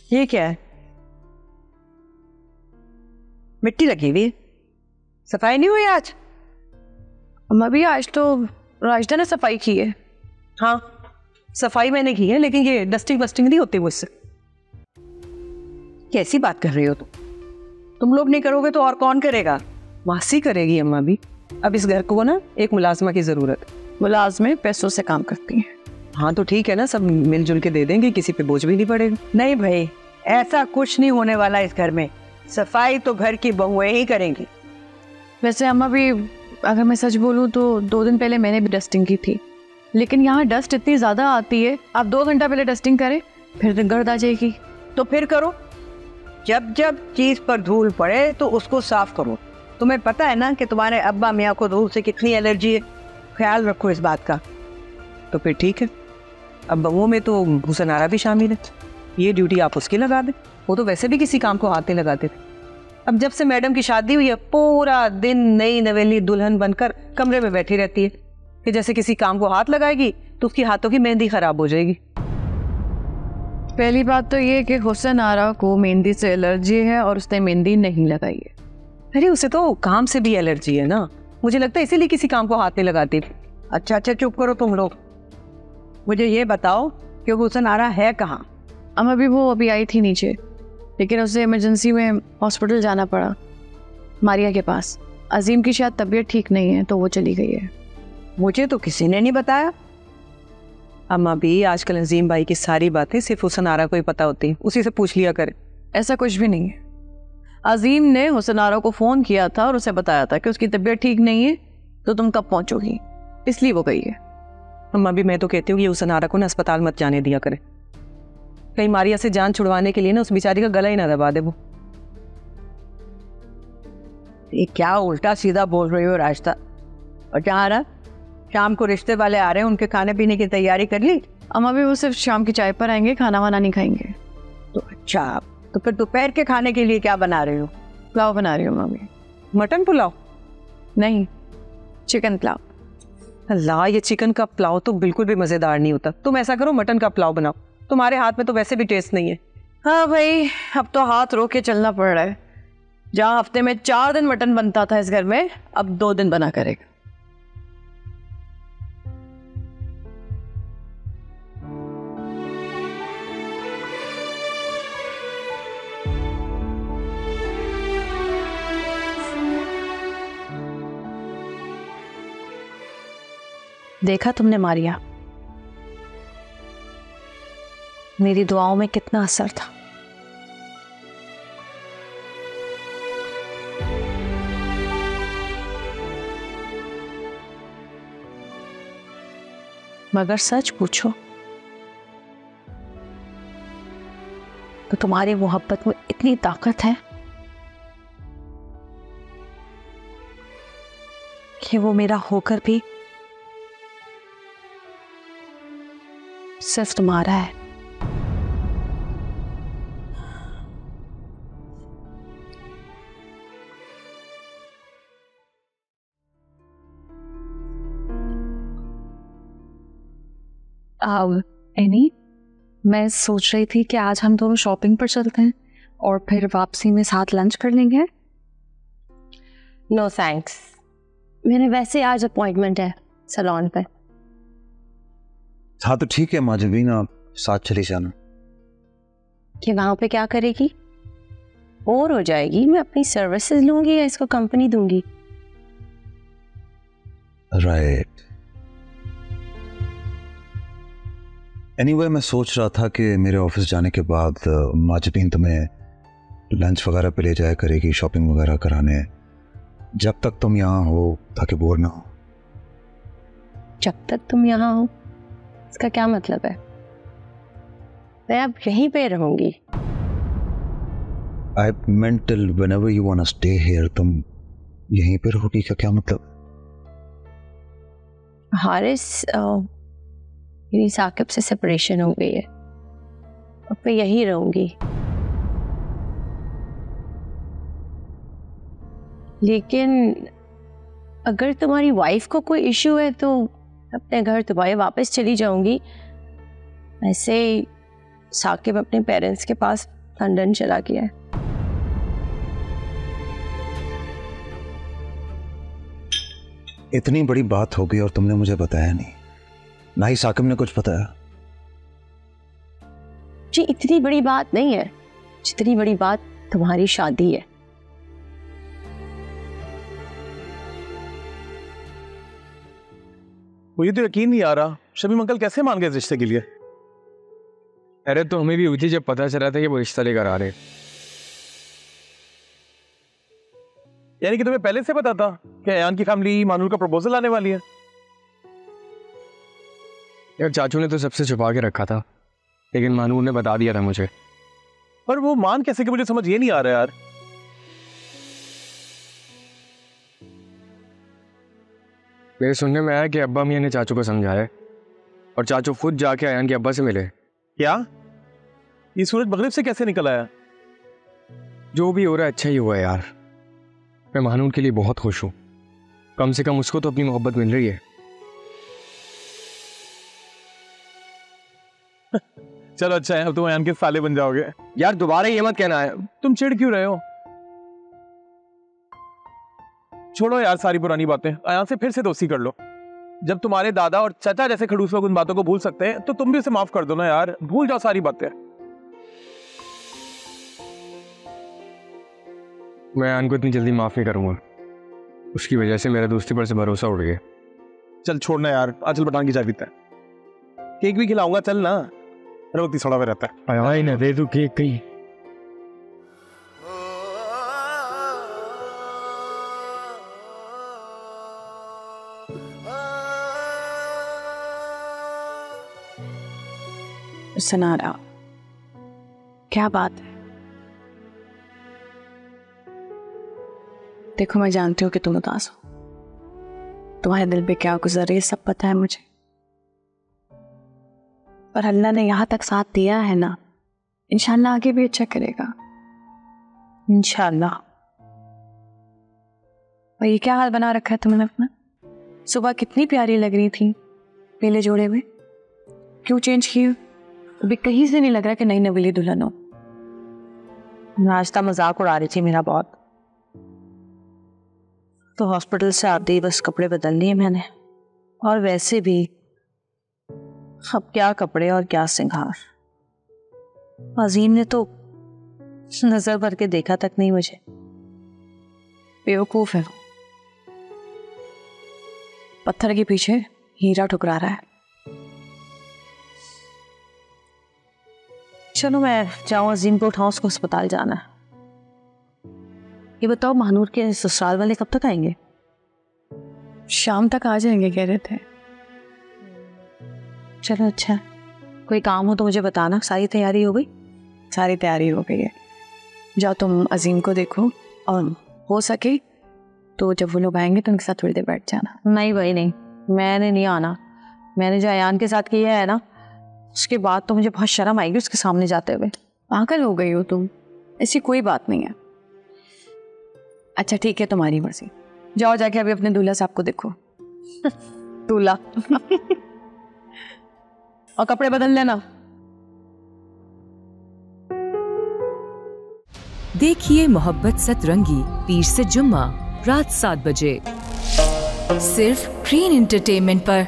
ये क्या है? मिट्टी लगी हुई है, सफाई नहीं हुई आज? अम्मा भी आज तो राजदा ने सफाई की है। हाँ सफाई मैंने की है, लेकिन ये डस्टिंग वस्टिंग नहीं होती मुझसे। कैसी बात कर रही हो तुम लोग नहीं करोगे तो और कौन करेगा? मासी करेगी अम्मा भी। अब इस घर को ना एक मुलाजमा की जरूरत है। मुलाजमे पैसों से काम करती हैं। हाँ तो ठीक है ना, सब मिलजुल के दे देंगे, किसी पे बोझ भी नहीं पड़ेगा। नहीं भाई, ऐसा कुछ नहीं होने वाला इस घर में। सफाई तो घर की बहुएं ही करेंगी। वैसे अम्मा भी, अगर मैं सच बोलूँ तो 2 दिन पहले मैंने भी डस्टिंग की थी, लेकिन यहाँ डस्ट इतनी ज़्यादा आती है, आप 2 घंटा पहले डस्टिंग करें फिर गर्द आ जाएगी। तो फिर करो, जब जब चीज पर धूल पड़े तो उसको साफ करो। तुम्हें पता है ना कि तुम्हारे अब्बा मियाँ को धूल से कितनी एलर्जी है, ख्याल रखो इस बात का। तो फिर ठीक है, अब बहुओं में तो हुसनारा भी शामिल है, ये ड्यूटी आप उसकी लगा दें। वो तो वैसे भी किसी काम को हाथ नहीं लगाते थे। अब जब से मैडम की शादी हुई है, पूरा दिन नई नवेली दुल्हन बनकर कमरे में बैठी रहती है कि जैसे किसी काम को हाथ लगाएगी तो उसकी हाथों की मेहंदी खराब हो जाएगी। पहली बात तो ये कि हुसन आरा को मेहंदी से एलर्जी है और उसने मेहंदी नहीं लगाई है। अरे उसे तो काम से भी एलर्जी है ना, मुझे लगता है इसीलिए किसी काम को हाथ नहीं लगाती। अच्छा चुप करो तुम लोग। मुझे ये बताओ कि हुसन आरा है कहाँ? अम्मा भी वो अभी आई थी नीचे, लेकिन उसे इमरजेंसी में हॉस्पिटल जाना पड़ा, मारिया के पास। अजीम की शायद तबीयत ठीक नहीं है तो वो चली गई है। मुझे तो किसी ने नहीं बताया। अम्मा भी आजकल अजीम भाई की सारी बातें सिर्फ हुसन आरा को ही पता होती है, उसी से पूछ लिया करे। ऐसा कुछ भी नहीं है। अजीम ने हुसन आरा को फ़ोन किया था और उसे बताया था कि उसकी तबीयत ठीक नहीं है तो तुम कब पहुंचोगी, इसलिए वो गई है। अम्मा भी मैं तो कहती हूँ कि हुसन आरा को ना अस्पताल मत जाने दिया करे, कहीं मारिया से जान छुड़वाने के लिए ना उस बेचारी का गला ही ना दबा दे वो। ये क्या उल्टा सीधा बोल रही हो रास्ता? और जहाँ रहा, शाम को रिश्ते वाले आ रहे हैं, उनके खाने पीने की तैयारी कर ली? अम्मा भी वो सिर्फ शाम की चाय पर आएंगे, खाना वाना नहीं खाएंगे। तो अच्छा, तो फिर दोपहर के खाने के लिए क्या बना रही हो? पुलाव बना रही हूँ मम्मी। मटन पुलाव? नहीं, चिकन पुलाव। अल्लाह, ये चिकन का पुलाव तो बिल्कुल भी मज़ेदार नहीं होता। तुम ऐसा करो, मटन का पुलाव बनाओ, तुम्हारे हाथ में तो वैसे भी टेस्ट नहीं है। हाँ भाई, अब तो हाथ रोक के चलना पड़ रहा है। जहाँ हफ्ते में 4 दिन मटन बनता था इस घर में, अब 2 दिन बना करेगा। देखा तुमने मारिया, मेरी दुआओं में कितना असर था। मगर सच पूछो तो तुम्हारी मोहब्बत में इतनी ताकत है कि वो मेरा होकर भी सिर्फ तुम्हारा है। एनी, मैं सोच रही थी कि आज हम दोनों शॉपिंग पर चलते हैं और फिर वापसी में साथ लंच कर लेंगे। नो थैंक्स, मेरे वैसे आज अपॉइंटमेंट है सैलून पे। हाँ तो ठीक है माजबीन, आप साथ चली जाना। कि वहां पे क्या करेगी? बोर हो जाएगी। मैं अपनी सर्विसेज लूंगी या इसको कंपनी दूंगी? राइट। एनीवे, मैं सोच रहा था कि मेरे ऑफिस जाने के बाद माजबीन तुम्हें लंच वगैरह पे ले जाया करेगी, शॉपिंग वगैरह कराने, जब तक तुम यहाँ हो, ताकि बोर ना हो। जब तक तुम यहाँ हो, इसका क्या मतलब है? मैं अब यहीं पे रहूंगी। I meant till whenever you wanna stay here, तुम यहीं पे रहोगी का क्या मतलब? हारिस, मेरी साकिब से सेपरेशन हो गई है, अब मैं यहीं रहूंगी। लेकिन अगर तुम्हारी वाइफ को कोई इश्यू है तो अपने घर तुम्हारे वापस चली जाऊंगी। वैसे साकिब अपने पेरेंट्स के पास लंदन चला गया है। इतनी बड़ी बात हो गई और तुमने मुझे बताया नहीं, ना ही साकिब ने कुछ बताया। जी इतनी बड़ी बात नहीं है जितनी बड़ी बात तुम्हारी शादी है। मुझे तो यकीन नहीं आ रहा, शमीम अंकल कैसे मान गए इस रिश्ते के लिए? अरे तो हमें भी हुई थी जब पता चला था कि वो रिश्ता लेकर आ रहे। यानी कि तुम्हें पहले से पता था कि अयान की फैमिली मानूर का प्रपोजल आने वाली है? यार चाचू ने तो सबसे छुपा के रखा था, लेकिन मानूर ने बता दिया था मुझे। पर वो मान कैसे कि मुझे समझ ये नहीं आ रहा यार। मेरे सुनने में आया कि अब्बा मियां ने चाचू को समझाया और चाचू खुद जाके अयान के अब्बा से मिले। क्या? ये सूरज मगरिब से कैसे निकल आया? जो भी हो रहा है अच्छा ही हुआ यार। मैं मानूर के लिए बहुत खुश हूँ, कम से कम उसको तो अपनी मोहब्बत मिल रही है। चलो अच्छा है, अब तुम अयान के साले बन जाओगे। यार दोबारा ये मत कहना है। तुम चिढ़ क्यों रहे हो? छोड़ो यार सारी पुरानी बातें, अयान से फिर से दोस्ती कर लो। जब तुम्हारे दादा और चाचा जैसे खड़ूस लोग उन बातों को भूल सकते हैं तो तुम भी उसे माफ कर दो ना यार, भूल जाओ सारी बातें। मैं अयान को इतनी जल्दी माफ नहीं करूंगा, उसकी वजह से मेरा दोस्ती पर से भरोसा उड़ गया। चल छोड़ना यार, आजल पठान की चाय पीता है, केक भी खिलाऊंगा, चल ना। रोती सड़ा हुआ रहता है। आया ना दे दू केक कहीं। सनारा, क्या बात है? देखो मैं जानती हूँ कि तुम उदास हो, तुम्हारे दिल पे क्या गुजर रही है सब पता है मुझे, पर अल्लाह ने यहाँ तक साथ दिया है ना, इंशाल्लाह आगे भी अच्छा करेगा, इंशाल्लाह। और ये क्या हाल बना रखा है तुमने अपना? सुबह कितनी प्यारी लग रही थी पीले जोड़े में, क्यों चेंज की? अभी कहीं से नहीं लग रहा कि नई नवेली दुल्हन हो। नाश्ता मजाक उड़ा रही थी मेरा बहुत, तो हॉस्पिटल से आते ही बस कपड़े बदल लिए मैंने, और वैसे भी अब क्या कपड़े और क्या सिंगार। अजीम ने तो नजर भर के देखा तक नहीं मुझे। बेवकूफ है, पत्थर के पीछे हीरा ठुकरा रहा है। चलो मैं जाऊं, अजीम को उठाऊं, उसको अस्पताल जाना है। ये बताओ महानूर के ससुराल वाले कब तक आएंगे? शाम तक आ जाएंगे कह रहे थे। चलो अच्छा है, कोई काम हो तो मुझे बताना। सारी तैयारी हो गई? सारी तैयारी हो गई है, जाओ तुम अजीम को देखो, और हो सके तो जब वो लोग आएंगे तो उनके साथ थोड़ी देर बैठ जाना। नहीं भाई नहीं, मैंने नहीं आना। मैंने जो अयान के साथ किया है ना, उसके बाद तो मुझे बहुत शर्म आएगी उसके सामने जाते हुए। पागल हो गई हो तुम, ऐसी कोई बात नहीं है। अच्छा ठीक है, तुम्हारी मर्जी, जाओ जाके अभी अपने दूल्हा साहब को देखो। दूल्हा और कपड़े बदल लेना। देखिए मोहब्बत सतरंगी पीर से जुम्मा रात 7 बजे सिर्फ ग्रीन एंटरटेनमेंट पर।